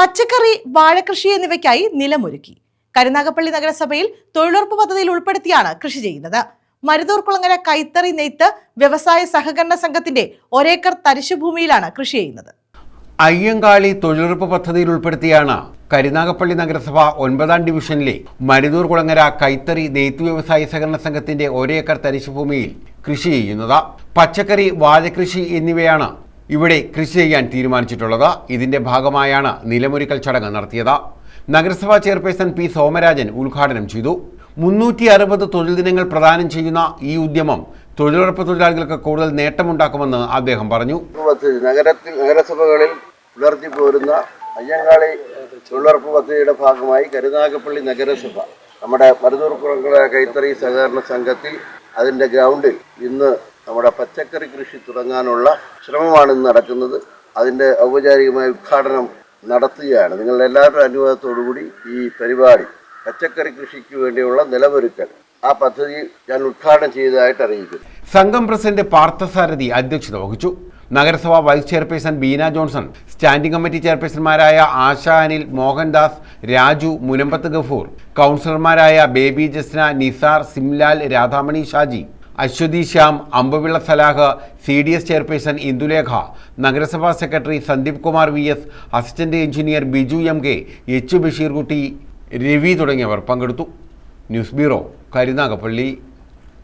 പച്ചക്കറി, വാഴകൃഷി എന്നിവയ്ക്കായി നിലമൊരുക്കി. കരുനാഗപ്പള്ളി നഗരസഭയിൽ തൊഴിലുറപ്പ് പദ്ധതിയിൽ ഉൾപ്പെടുത്തിയാണ് കൃഷി ചെയ്യുന്നത്. മരുതൂർകുളങ്ങര കൈത്തറി നെയ്ത്ത് വ്യവസായ സഹകരണ സംഘത്തിന്റെ ഒരേക്കർ തരിശുഭൂമിയിലാണ് കൃഷി ചെയ്യുന്നത്. അയ്യങ്കാളി തൊഴിലുറപ്പ് പദ്ധതിയിൽ ഉൾപ്പെടുത്തിയാണ് കരുനാഗപ്പള്ളി നഗരസഭ 9ാം ഡിവിഷനിലെ മരുതൂർകുളങ്ങര കൈത്തറി നെയ്ത്ത് വ്യവസായ സഹകരണ സംഘത്തിന്റെ ഒരേക്കർ തരിശുഭൂമിയിൽ കൃഷി ചെയ്യുന്നത്. പച്ചക്കറി, വാഴകൃഷി എന്നിവയാണ് ഇവിടെ കൃഷി ചെയ്യാൻ തീരുമാനിച്ചിട്ടുള്ളത്. ഇതിന്റെ ഭാഗമായാണ് നിലമൊരുക്കൽ ചടങ്ങ് നടത്തിയത്. നഗരസഭാ ചെയർപേഴ്സൺ പി സോമരാജൻ ഉദ്ഘാടനം ചെയ്തു. 360 തൊഴിൽ ദിനങ്ങൾ പ്രദാനം ചെയ്യുന്ന ഈ ഉദ്യമം തൊഴിലുറപ്പ് തൊഴിലാളികൾക്ക് കൂടുതൽ നേട്ടമുണ്ടാക്കുമെന്ന് അദ്ദേഹം പറഞ്ഞു. നഗരസഭകളിൽ പുലർത്തിപ്പോരുന്ന അയ്യങ്കാളി തൊഴിലുറപ്പ് പദ്ധതിയുടെ ഭാഗമായി കരുനാഗപ്പള്ളി നഗരസഭ നമ്മുടെ മരുതൂർകുളങ്ങര കൈത്തറി സഹകരണ സംഘത്തിൽ അതിൻ്റെ ഗ്രൗണ്ടിൽ ഇന്ന് നമ്മുടെ പച്ചക്കറി കൃഷി തുടങ്ങാനുള്ള ശ്രമമാണ് ഇന്ന് നടക്കുന്നത്. അതിൻ്റെ ഔപചാരികമായ ഉദ്ഘാടനം നടത്തുകയാണ്. നിങ്ങളുടെ എല്ലാവരുടെ അനുവാദത്തോടുകൂടി ഈ പരിപാടി പച്ചക്കറി കൃഷിക്ക് വേണ്ടിയുള്ള നിലമൊരുക്കൽ ആ പദ്ധതി ഞാൻ ഉദ്ഘാടനം ചെയ്തതായിട്ട് അറിയിക്കുന്നു. സംഘം പ്രസിഡന്റ് പാർത്ഥസാരഥി അധ്യക്ഷത വഹിച്ചു. നഗരസഭാ vice chairperson Beena Johnson, standing committee ചെയർപേഴ്സൺമാരായ ആശ അനിൽ, മോഹൻദാസ്, രാജു, മുനമ്പത്ത് ഗഫൂർ, കൗൺസിലർമാരായ Baby Jasna, Nisar, Simlal, Radhamani Shaji, Aswathi Shyam, Ambavila Salah, CDS chairperson Indulekha, നഗരസഭാ secretary Sandeep Kumar VS, assistant engineer Biju MK, H Basheerkutty, Ravi തുടങ്ങിയവർ പങ്കെടുത്തു. News bureau, Karunagappally.